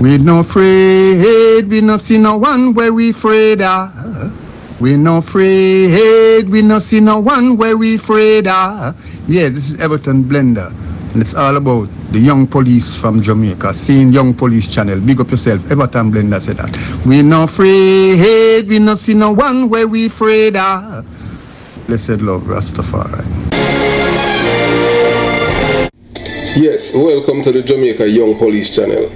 We no afraid, we no see no one where we afraid of. We no afraid, we no see no one where we afraid of. Yeah, this is Everton Blender, and it's all about the young police from Jamaica, seeing Young Police Channel. Big up yourself, Everton Blender said that. We no afraid, we no see no one where we afraid of. Blessed love, Rastafari. Yes, welcome to the Jamaica Young Police Channel.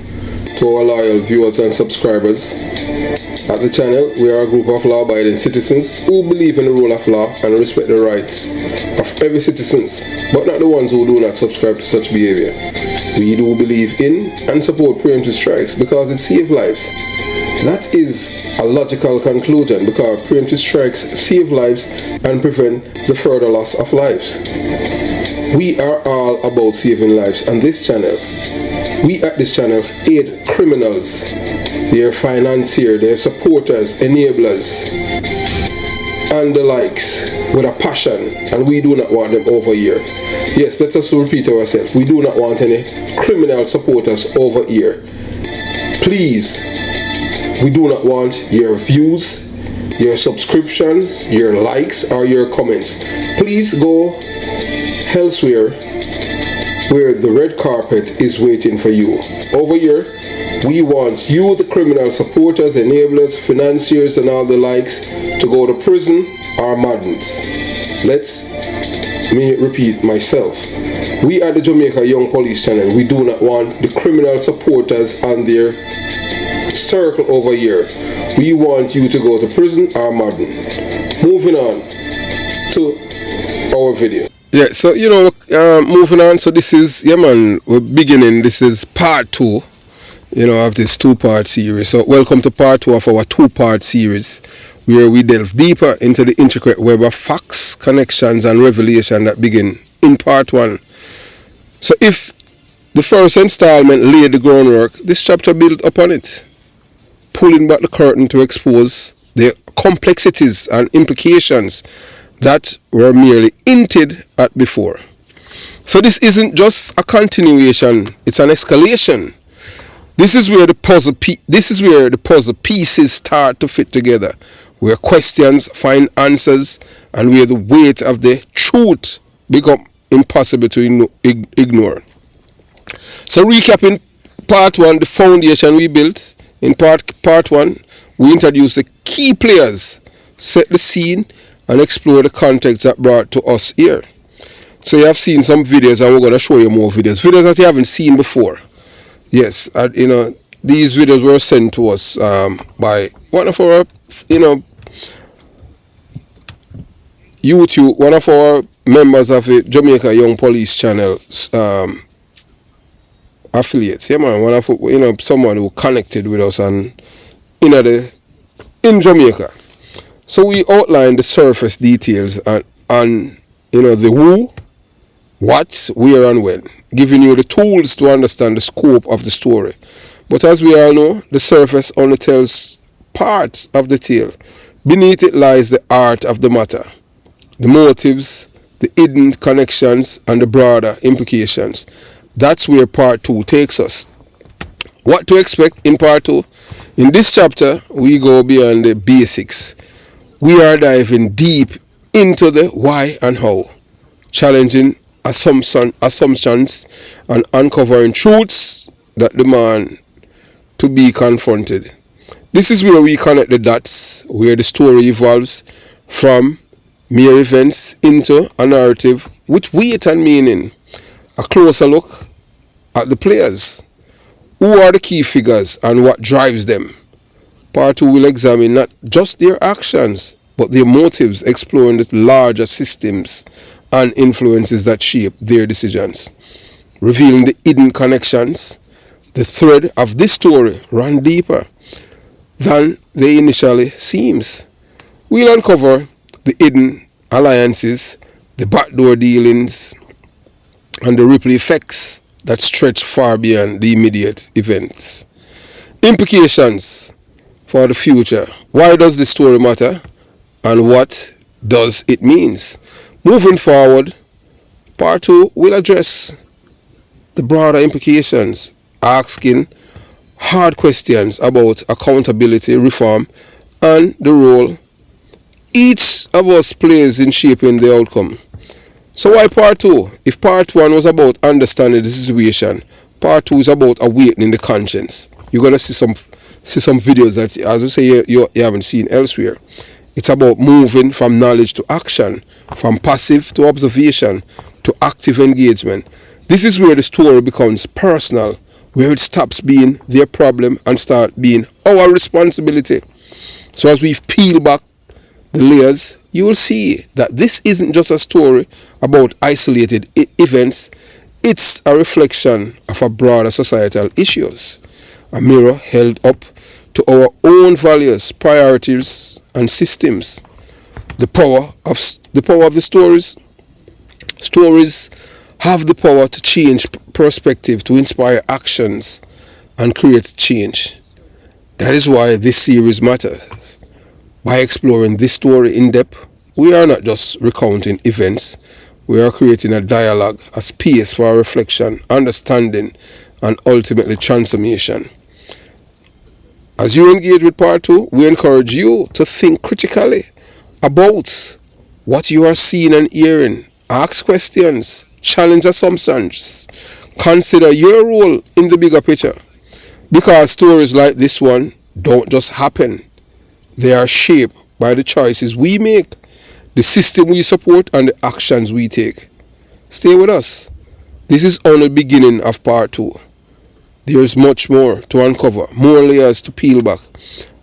To our loyal viewers and subscribers, at the channel we are a group of law-abiding citizens who believe in the rule of law and respect the rights of every citizen, but not the ones who do not subscribe to such behavior. We do believe in and support preemptive strikes because it saves lives. That is a logical conclusion because preemptive strikes save lives and prevent the further loss of lives. We are all about saving lives on this channel. We at this channel aid criminals, their financiers, their supporters, enablers, and the likes with a passion, and we do not want them over here. Yes, let us repeat ourselves. We do not want any criminal supporters over here. Please, we do not want your views, your subscriptions, your likes, or your comments. Please go elsewhere where the red carpet is waiting for you. Over here, we want you, the criminal supporters, enablers, financiers, and all the likes, to go to prison or madness. Let me repeat myself. We at the Jamaica Young Police Channel, we do not want the criminal supporters and their circle over here. We want you to go to prison or madness. Moving on to our video. Yeah, so moving on, so this is, we're beginning, this is part 2, of this 2-part series. So welcome to part 2 of our 2-part series, where we delve deeper into the intricate web of facts, connections, and revelation that begin in part 1. So if the first installment laid the groundwork, this chapter built upon it, pulling back the curtain to expose the complexities and implications that were merely hinted at before. So this isn't just a continuation, it's an escalation. This is where the puzzle pieces start to fit together, where questions find answers, and where the weight of the truth becomes impossible to ignore. So recapping part 1, the foundation we built. In part 1, we introduced the key players, set the scene, and explore the context that brought to us here. So you have seen some videos, and we're going to show you more videos that you haven't seen before. Yes, these videos were sent to us by one of our, YouTube, one of our members of the Jamaica Young Police Channel affiliates. Yeah, man, one of someone who connected with us and in Jamaica. So we outlined the surface details and the who, what, where, and when, giving you the tools to understand the scope of the story. But as we all know, the surface only tells parts of the tale. Beneath it lies the art of the matter, the motives, the hidden connections, and the broader implications. That's where part 2 takes us. What to expect in part 2? In this chapter, we go beyond the basics. We are diving deep into the why and how, challenging assumptions and uncovering truths that demand to be confronted. This is where we connect the dots, where the story evolves from mere events into a narrative with weight and meaning. A closer look at the players. Who are the key figures and what drives them? Part 2 will examine not just their actions, but their motives, exploring the larger systems and influences that shape their decisions. Revealing the hidden connections, the thread of this story run deeper than they initially seems. We'll uncover the hidden alliances, the backdoor dealings, and the ripple effects that stretch far beyond the immediate events. Implications for the future. Why does this story matter? And what does it mean? Moving forward, part 2 will address the broader implications, asking hard questions about accountability, reform, and the role each of us plays in shaping the outcome. So why part 2? If part 1 was about understanding the situation, part 2 is about awakening the conscience. You're going to see some videos that, as you say, you haven't seen elsewhere. It's about moving from knowledge to action, from passive to observation to active engagement. This is where the story becomes personal, where it stops being their problem and start being our responsibility. So as we peel back the layers, you will see that this isn't just a story about isolated events. It's a reflection of a broader societal issues, a mirror held up to our own values, priorities, and systems. The power of the stories. Stories have the power to change perspective, to inspire actions, and create change. That is why this series matters. By exploring this story in depth, we are not just recounting events, we are creating a dialogue, a space for reflection, understanding, and ultimately transformation. As you engage with part 2, we encourage you to think critically about what you are seeing and hearing. Ask questions, challenge assumptions, consider your role in the bigger picture. Because stories like this one don't just happen. They are shaped by the choices we make, the system we support, and the actions we take. Stay with us. This is only the beginning of part 2. There is much more to uncover, more layers to peel back,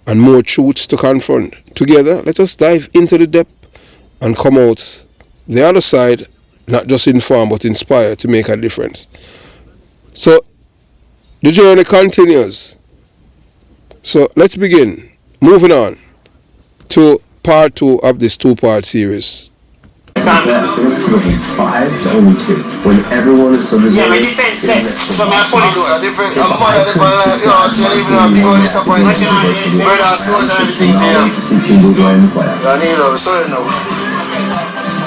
and more truths to confront. Together, let us dive into the depth and come out the other side, not just informed but inspired to make a difference. So, the journey continues. So, let's begin. Moving on to part 2 of this 2-part series. That influence 5 to only 2 when everyone is so resilient. Yeah, my defense test. So my police do a different. I'm part of the police. You know, you're even a big old disappointment. Brother, schools and everything. Yeah.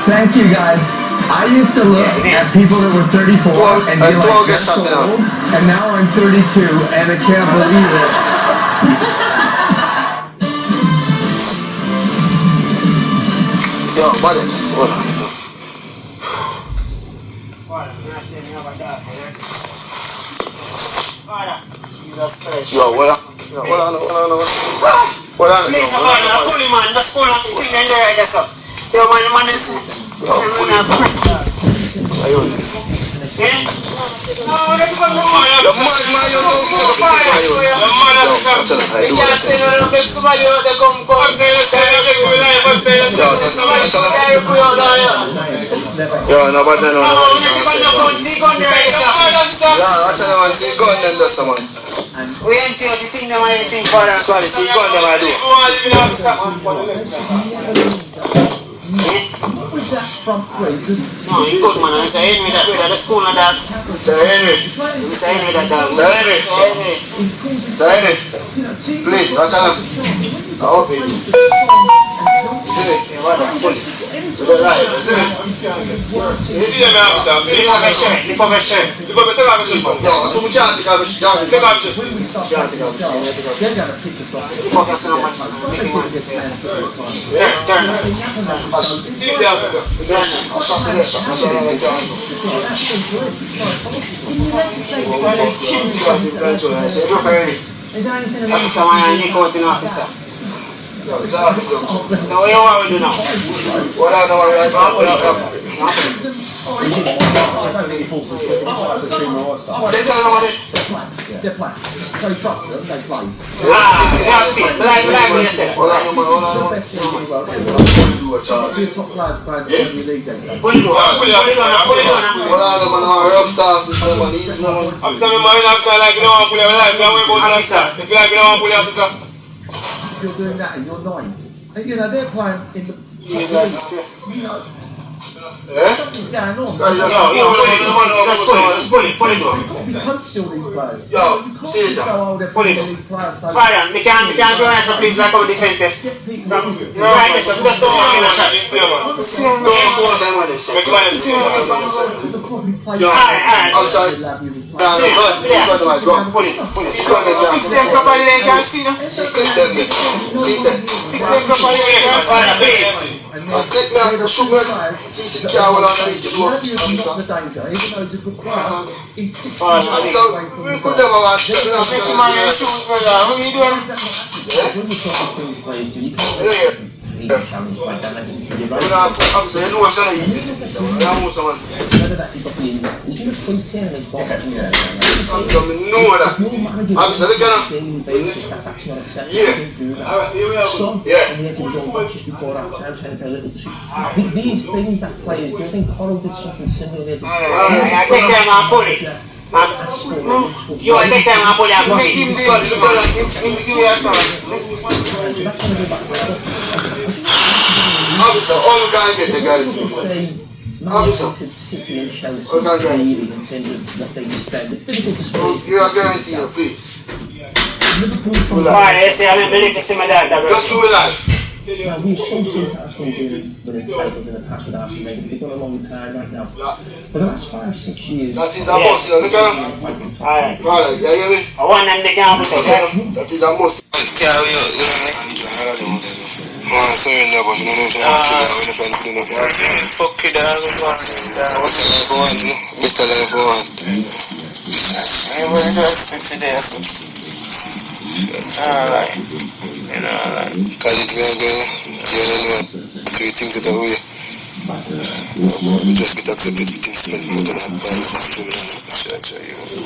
Thank you guys. I used to look at people that were 34 and be like, that's so old. And now I'm 32 and I can't believe it. Yo, buddy, hold on. Yo, hold on. Hold on. Yo, man is... What was that front way? No, you good man, it's a Henry that the school and that. It's a Henry. It's a Henry that dog. It's a Henry. It's a Henry. Please, watch out. Oh, baby. So what you want to do now? What I know right now? They're playing. So trust them, they play. Like what you said. The best thing in the world. Be a top player to play in the Premier League, they say. Put it on. If you're doing that and you're 9, and you know they're playing in the. You know, something's going on. Put it on. You coach all these players. Yo, see it. Put it on. Fire, we can't do that, so please like our defense. Right, just don't walk in a shot. Don't go on them on it. Yo, outside. These things that players do, I think Coral did something similar. I take them and pull it. You want to take them and pull it. Make him do it. Him give you a toss. Officer, all we can get the guys. Officer, City and Chelsea really in terms of what they spend. It's difficult to spend. you are guaranteed, please. Liverpool. They say I'm able to see my dad. Just do it life. Now, we associate Arsenal with the titles in the past with Arsenal. They've been a long time right now. For the last 5-6 years, that is a must. Look at him. Alright, you hear me? I want them to count with it. That is a must. Carry out, you know what I mean? Surrender, but you know fuck you, dog. Better life for one. Everybody just stick to this. Alright. You know, alright. Cause it's me again. Jail anyway. Three things that are way. We just get accepted for things that we don't have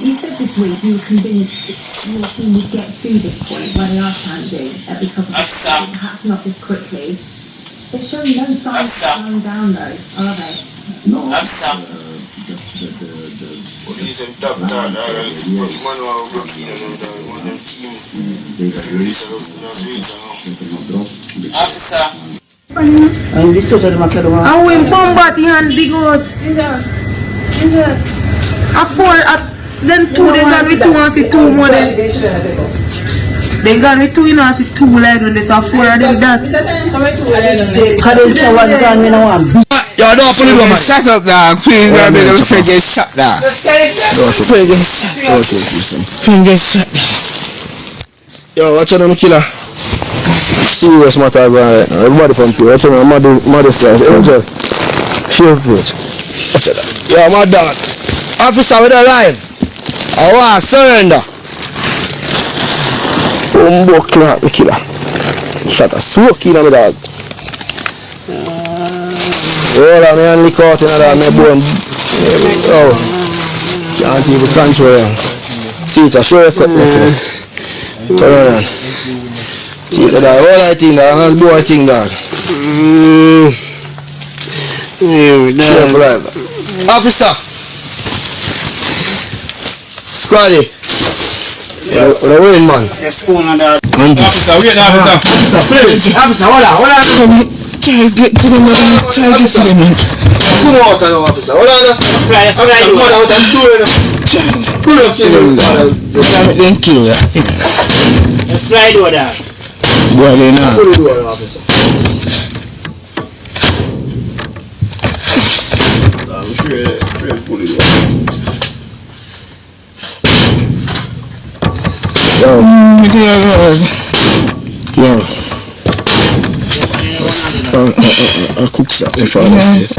You said this week you were convinced your team would get to this point where they are challenging at the top of the table, perhaps not this quickly. They're showing no signs of slowing down though, are they? No. Police and top down, manual working and one of them team. Officer. And this is what I win Bombati and big out. Jesus. A 4 at then 2 they got me 2 and see 2 more than. They got me 2 you know and see 2 like when there's a 4 of them that. Yo, don't put it on. Shut up, dog. Please, God, make them say get shot, dog. Please get shot. Please get shot. Yo, watch out, killer. Serious matter going right now. Everybody from here. Watch out, mother flies. Angel. Sheriff Port. Watch out. Yo, my dog. Officer with a line. I want surrender. Bumbo clap, the killer. Shot a smoke in my dog. Hold on, I only caught in that, my bone. Oh. Can't even control him. See it, I show you cut me. Turn on. See it, dog. All I think, dog. That's boy thing, dog. Sheriff driver. Officer. Squaddy. Yeah, what are we, man? Yes, school and that. Officer, wait, officer. Please. Officer, hold on. Try to get to them, man. Come out now, officer. Hold on. Right, Come out and do it. Pull up to them, dog. Then kill ya. Let's slide over that. Boy, they know. Pull it over, officer. I'm sure pull it over. Yo. I'll cook something for us.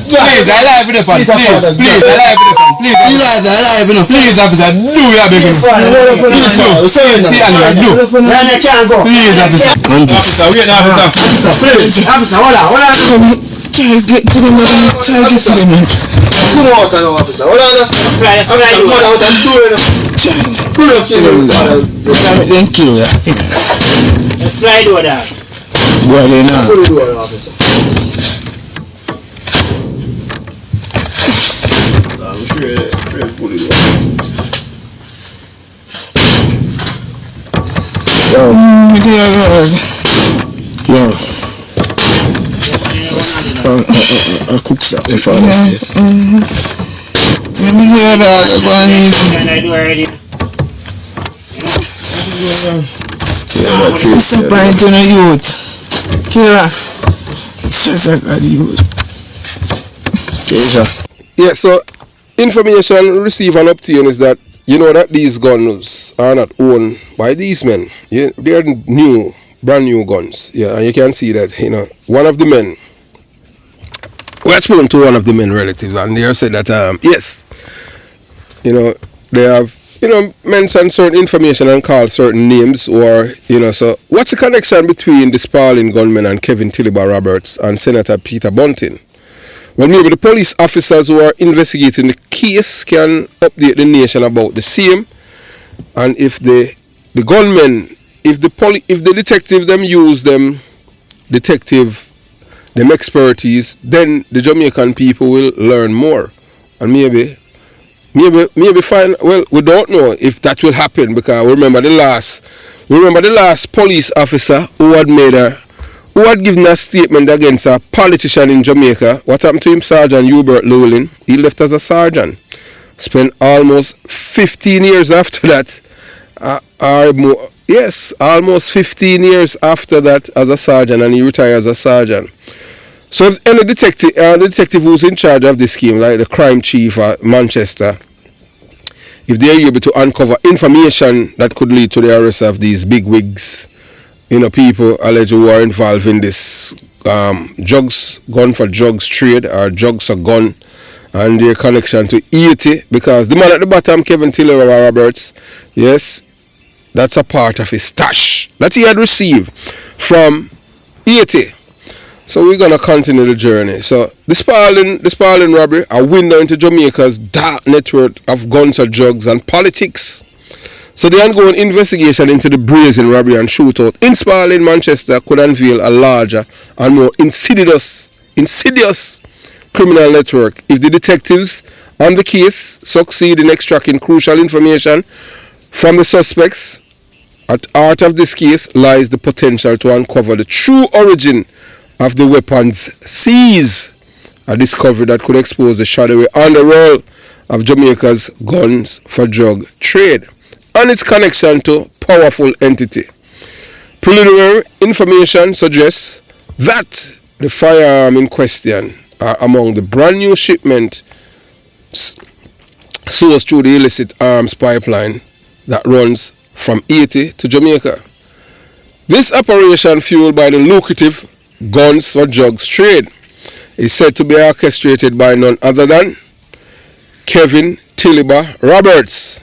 Please, I like with the fun. Please, I like with the fun. See that alive, you know. Please, officer, do that, baby. Please, can't go. Please, officer. Officer, wait, officer. Please. Officer, hold on. Try to get to them, man. Try to get to them, man. Come out now, officer. Hold on. Right, come out and do it. Pull up, Then kill ya. Slide over that. Boy, they now. Pull it over, officer. I'm sure pull it over. Yo. I cook something for this. Let me hear that. Can I do already? What's up, I do no youth? Killer. Stress like that youth. Yeah, so information received and obtained is that you know that these guns are not owned by these men. Yeah, they are new, brand new guns. Yeah, and you can see that, you know, one of the men, we had spoken to one of the men relatives and they have said that, yes, you know, they have, you know, mentioned certain information and called certain names or, you know, so what's the connection between the Spaulding gunman and Kevin Tiliba Roberts and Senator Peter Bunting? Well, maybe the police officers who are investigating the case can update the nation about the same, and if the gunmen, if the detective them use them expertise, then the Jamaican people will learn more, and maybe find. Well, we don't know if that will happen because remember the last police officer who had given a statement against a politician in Jamaica. What happened to him? Sergeant Hubert Llewellyn. He left as a sergeant. Spent almost 15 years after that, almost 15 years after that as a sergeant, and he retired as a sergeant. So if any detective who's in charge of this scheme, like the crime chief at Manchester, if they are able to uncover information that could lead to the arrest of these big wigs, you know, people alleged who are involved in this gun for drugs trade or drugs for gun, and their connection to 80, because the man at the bottom, Kevin Tiliba Roberts, yes, that's a part of his stash that he had received from 80. So we're gonna continue the journey. So the Spaulding robbery, a window into Jamaica's dark network of guns or drugs and politics. So the ongoing investigation into the brazen robbery and shootout in Spaulding, Manchester could unveil a larger and more insidious criminal network if the detectives on the case succeed in extracting crucial information from the suspects. At the heart of this case lies the potential to uncover the true origin of the weapons seized, a discovery that could expose the shadowy underworld of Jamaica's guns for drug trade and its connection to powerful entity. Preliminary information suggests that the firearm in question are among the brand new shipment sourced through the illicit arms pipeline that runs from Haiti to Jamaica. This operation, fueled by the lucrative guns for drugs trade, is said to be orchestrated by none other than Kevin Tiliba Roberts.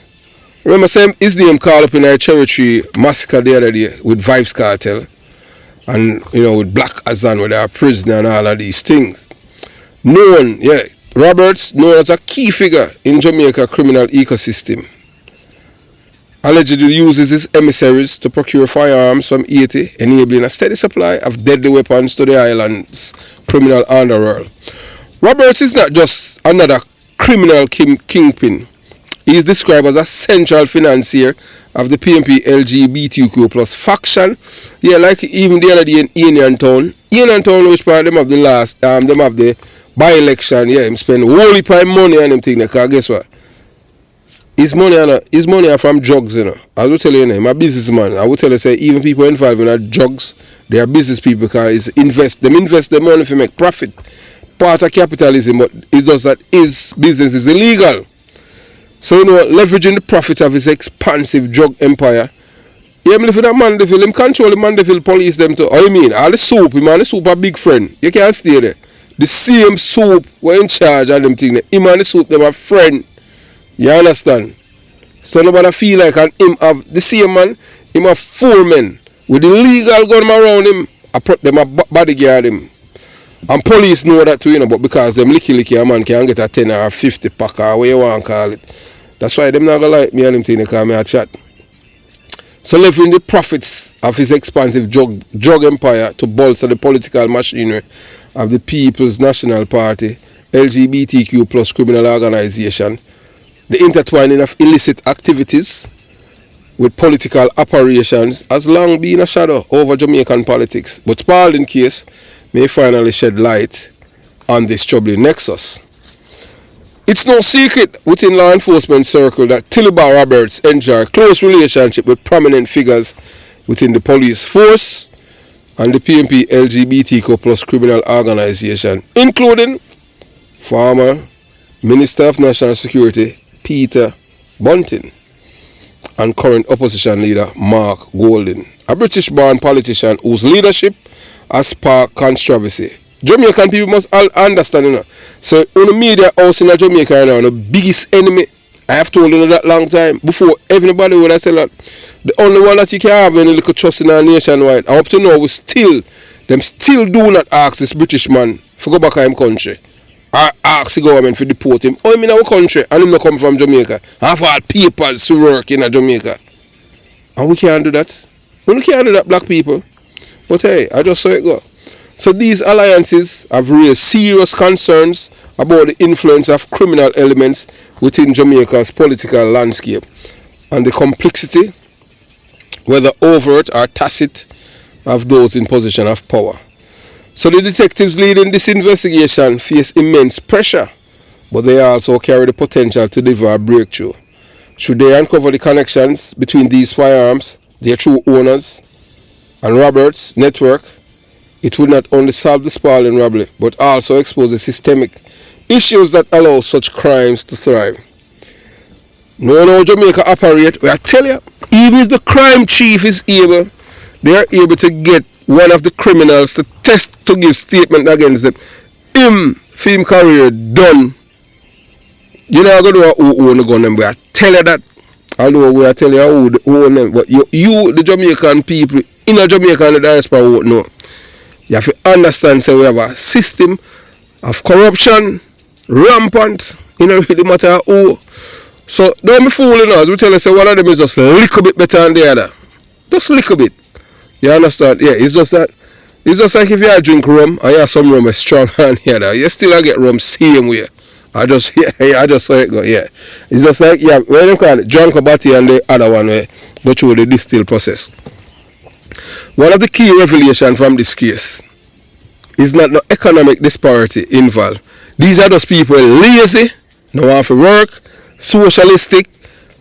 Remember his name called up in a Cherry Tree massacre the other day with Vibes Cartel, and you know, with Black Azan, with our prisoner and all of these things. Roberts, known as a key figure in Jamaica criminal ecosystem, allegedly uses his emissaries to procure firearms from Haiti, enabling a steady supply of deadly weapons to the island's criminal underworld. Roberts is not just another criminal kingpin. He is described as a central financier of the PMP LGBTQ plus faction. Yeah, like even the other day in Union Town, which part them have the last, them have the by-election. Yeah, him spend whole heap of money on them thing. Because guess what? His money are from drugs, you know. I will tell you, I'm a businessman. I will tell you, say even people involved in drugs, they are business people because invest their money to make profit. Part of capitalism, but it's just that his business is illegal. So, you know, leveraging the profits of his expansive drug empire, him live in a Mandeville, him control the Mandeville police them too. All the soup, the soup a big friend. You can't stay there. The same soup were in charge of them thing. Him and the soup them a friend. You understand? So nobody feel like him have the same man, him have 4 men with the legal gun around him, I put them a bodyguard him. And police know that too, you know, but because them licky a man can get a 10 or 50 pack or what you want to call it. That's why them not gonna like me and him thing, they call me a chat. So leveraging the profits of his expansive drug empire to bolster the political machinery of the People's National Party, LGBTQ plus criminal organization, the intertwining of illicit activities with political operations has long been a shadow over Jamaican politics. But Spaulding case may finally shed light on this troubling nexus. It's no secret within law enforcement circle that Tiliba Roberts enjoy close relationship with prominent figures within the police force and the PNP LGBTQ plus criminal organization, including former Minister of National Security Peter Bunting and current opposition leader Mark Golding, a British-born politician whose leadership has sparked controversy. Jamaican people must all understand, you know. So, on the media house in Jamaica right now, the biggest enemy, I have told you that long time, before everybody would have said that, the only one that you can have any little trust in our nationwide, and up to now, them still do not ask this British man to go back to his country, or ask the government to deport him. Oh, I'm in our country, and him not come from Jamaica. I have all papers to work in Jamaica. And we can't do that. We can't do that, black people. But hey, I just saw it go. So these alliances have raised serious concerns about the influence of criminal elements within Jamaica's political landscape and the complexity, whether overt or tacit, of those in position of power. So the detectives leading this investigation face immense pressure, but they also carry the potential to deliver a breakthrough. Should they uncover the connections between these firearms, their true owners, and Roberts' network, it would not only solve the Spaulding robbery, but also expose the systemic issues that allow such crimes to thrive. No, Jamaica operate, I tell you, even if the crime chief is able, they are able to get one of the criminals to test to give statement against them. Film career done. You know, I'm going to who own the gun them, but I tell you that. Although we are telling you who own them, but you, the Jamaican people, in a Jamaica and the diaspora won't know. You have to understand, so we have a system of corruption, rampant, you know, really matter who. So don't be fooling us. We tell you, say one of them is just a little bit better than the other. Just a little bit. You understand? Yeah, it's just that. It's just like if you drink rum and you have some rum is strong and the other, you still get rum same way. I just saw it go, yeah. It's just like, yeah, what do you call it? Drunk body and the other one where go through the distill process. One of the key revelations from this case is not no economic disparity involved. These are those people lazy, no want to work, socialistic,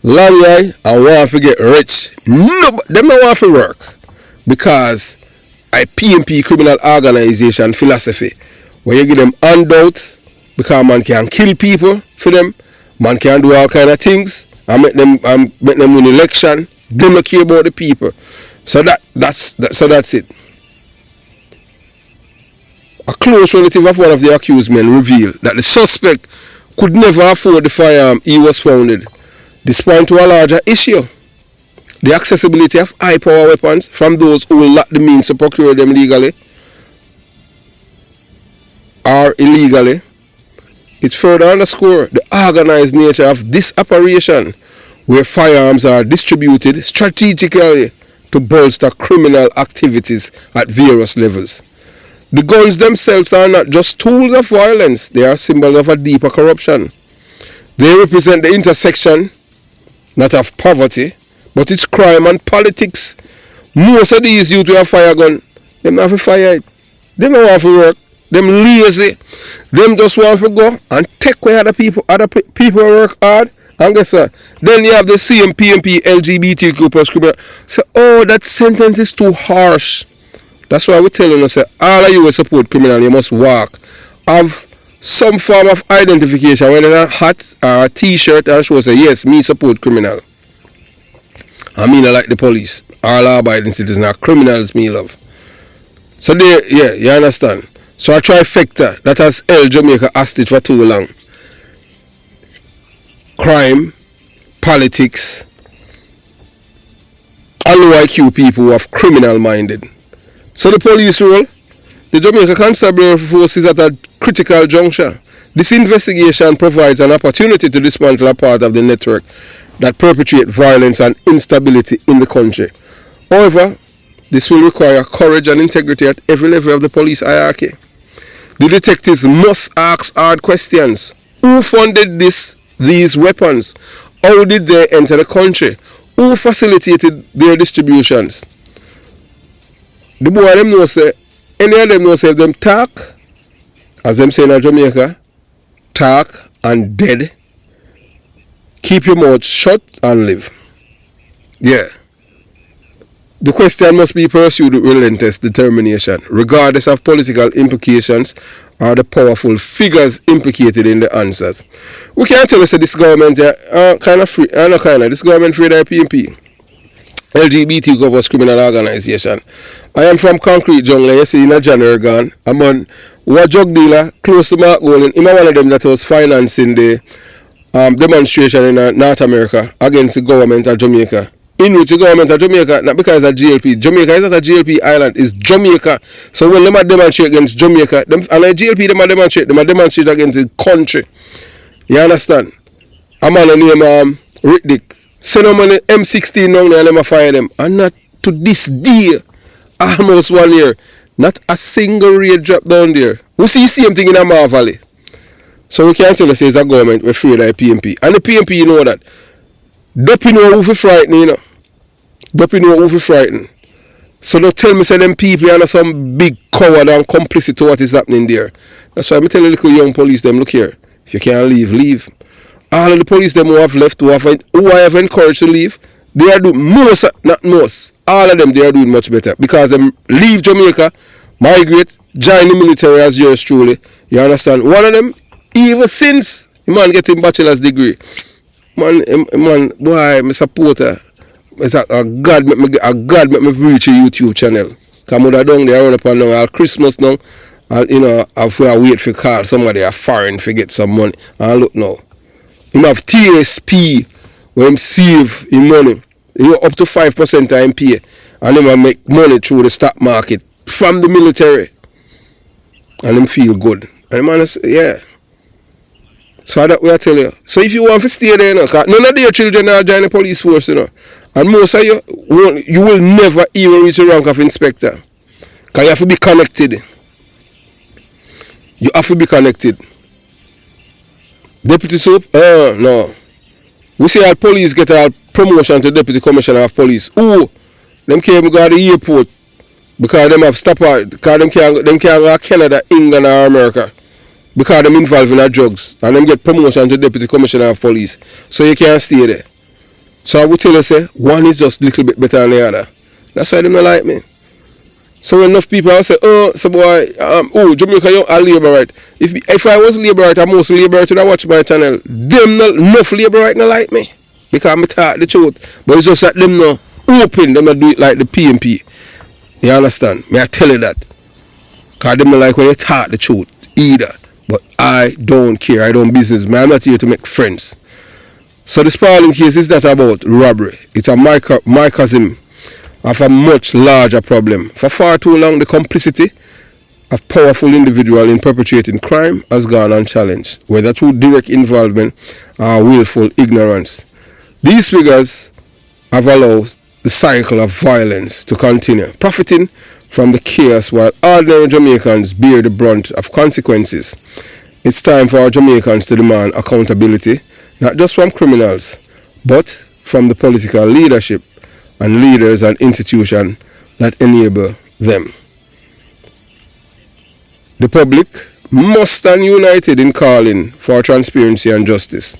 long eye, and want to get rich. No, them don't want to work because a PNP criminal organization philosophy where you give them handout because man can kill people for them, man can do all kind of things and make them win election. They don't care about the people. So that's it. A close relative of one of the accused men revealed that the suspect could never afford the firearm he was founded, despite to a larger issue, the accessibility of high-power weapons from those who lack the means to procure them legally or illegally. It further underscores the organized nature of this operation, where firearms are distributed strategically to bolster criminal activities at various levels. The guns themselves are not just tools of violence, they are symbols of a deeper corruption. They represent the intersection, not of poverty, but it's crime and politics. Most of these youth with a fire gun, them have to fire it. They don't want to work. Them lazy. Them just want to go and take away other people work hard. And guess what? Then you have the same PNP LGBTQ plus criminal. So, that sentence is too harsh. That's why we're telling you, say, all of you will support criminal, you must walk. Have some form of identification, whether it's a hat or a t-shirt, and show say, yes, me support criminal. I mean, I like the police. All law-abiding citizens are criminals, me love. So, you understand? So, a trifecta that has held Jamaica hostage for too long. crime, politics, and low IQ people who are criminal minded. So the police role, the Jamaica Constabulary Force is at a critical juncture. This investigation provides an opportunity to dismantle a part of the network that perpetrate violence and instability in the country. However, this will require courage and integrity at every level of the police hierarchy. The detectives must ask hard questions. Who funded these weapons? How did they enter the country? Who facilitated their distributions? The boy them know say, any of them know say if them talk, as them say in Jamaica, talk and dead, keep your mouth shut and live. Yeah. The question must be pursued with relentless determination, regardless of political implications or the powerful figures implicated in the answers. We can't tell us that this government this government free the PMP. LGBT covers criminal organization. I am from Concrete Jungle, you see in a January gone. I'm on a drug dealer close to Mark Golden. I'm one of them that was financing the demonstration in North America against the government of Jamaica. In which the government of Jamaica, not because of GLP. Jamaica is not a GLP island, it's Jamaica. So when them demonstrate against Jamaica, and the GLP them demonstrate against the country. You understand? A man named Rick Dick. Send them on the M16 now and them fire them. And not to this day, almost 1 year, not a single raid drop down there. We see the same thing in Amar Valley. So we can't tell us it's a government we're afraid of the PMP. And the PMP, you know that. Doping know who fi frighten, you know. Doping know who fi frighten. So don't tell me say them people are some big coward and complicit to what is happening there. That's why I tell the little young police them, look here, if you can't leave, leave. All of the police them who have left, who I have encouraged to leave, they are doing most, not most, all of them they are doing much better. Because them leave Jamaica, migrate, join the military as yours truly. You understand? One of them, even since the man getting bachelor's degree, man, boy, my supporter. It's a God make me reach a YouTube channel. Come out down there run up and now all Christmas now. You know, if we wait for call somebody a foreign to get some money. And look now. Him have TSP where him save him money. You up to 5% of him pay. And him make money through the stock market from the military. And him feel good. And the man say, yeah. So that way I tell you. So if you want to stay there, you know, cause none of your children are joining the police force, you know. And most of you will never even reach the rank of inspector. Because you have to be connected. You have to be connected. Deputy Soap? No. We say our police get a promotion to Deputy Commissioner of Police. Who? Them can't go to the airport. Because them have stopped out. Because them can't go to Canada, England or America. Because them involved in drugs. And them get promotion to Deputy Commissioner of Police. So you can't stay there. So I would tell you, say, one is just a little bit better than the other. That's why they don't like me. So enough people will say, so boy, Jamaica, you're a labor right. If I was labor right, I'm most labor right to watch my channel. Them not enough labor right not like me. Because I'm talk the truth. But it's just that them not open, them not do it like the PMP. You understand? May I tell you that? Because them not like when you talk the truth either. But I don't care. I don't business. Man, I'm not here to make friends. So the Spaulding case is not about robbery. It's a microcosm of a much larger problem. For far too long, the complicity of powerful individuals in perpetrating crime has gone unchallenged, whether through direct involvement or willful ignorance. These figures have allowed the cycle of violence to continue, profiting from the chaos while ordinary Jamaicans bear the brunt of consequences. It's time for our Jamaicans to demand accountability, not just from criminals, but from the political leadership and leaders and institutions that enable them. The public must stand united in calling for transparency and justice.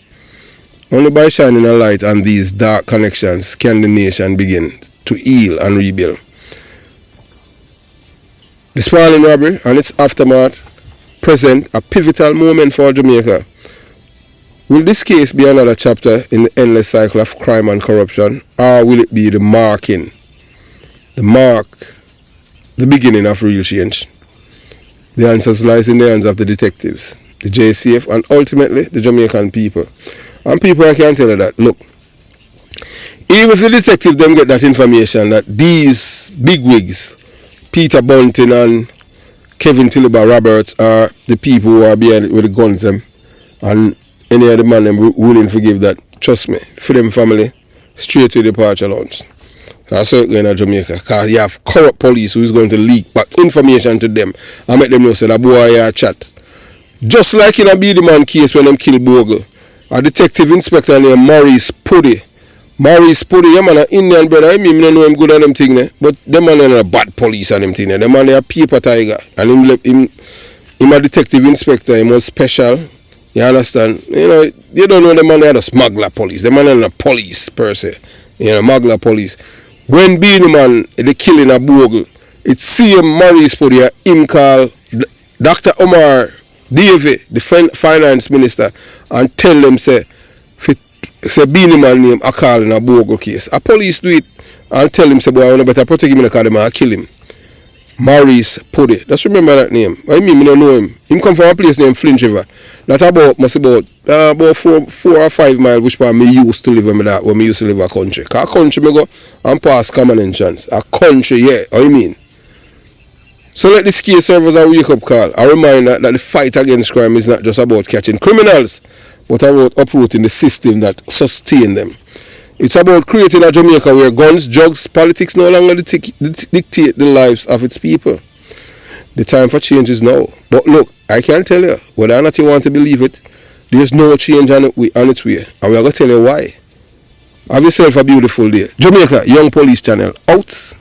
Only by shining a light on these dark connections can the nation begin to heal and rebuild. The Spaulding robbery and its aftermath present a pivotal moment for Jamaica. Will this case be another chapter in the endless cycle of crime and corruption, or will it be the beginning of real change? The answer lies in the hands of the detectives, the JCF, and ultimately the Jamaican people. And people, I can tell you that, look, even if the detective them get that information that these bigwigs, Peter Bunting and Kevin Tiliba Roberts, are the people who are behind it with the guns them, and any other man them willing to give that, trust me, for them family, straight to the departure lounge. Because certainly in Jamaica, because you have corrupt police who is going to leak back information to them and make them know say that boy here chat. Just like in a Beady Man case when them killed Bogle, a detective inspector named Maurice Puddy, yeah man, an Indian brother, I mean, I know him good at them thing, but them man are a bad police and them thing, them man they are paper tiger, and him a detective inspector, he was special, you understand? You know, you don't know the man they are the smuggler police, the man are the police per se, you know, smuggler police. When Beanie Man, the killing a Bogle, it's same Maurice Puddy, him call Dr. Omar Davey, the finance minister, and tell them say Beanie Man name a call in a Bogle case. A police do it and tell him say boy I better protect him in the car them and kill him. Maurice Puddy. Just remember that name. I mean I don't know him. Him come from a place named Flint River. That about 4 or 5 miles which part me used to live when me used to live a country. Cause a country me go and pass common entrance. A country, yeah, I mean. So let this case serve as a wake-up call, a reminder that the fight against crime is not just about catching criminals, but about uprooting the system that sustains them. It's about creating a Jamaica where guns, drugs, politics no longer dictate the lives of its people. The time for change is now. But look, I can tell you, whether or not you want to believe it, there's no change on its way. And we're going to tell you why. Have yourself a beautiful day. Jamaica Young Police Channel, out.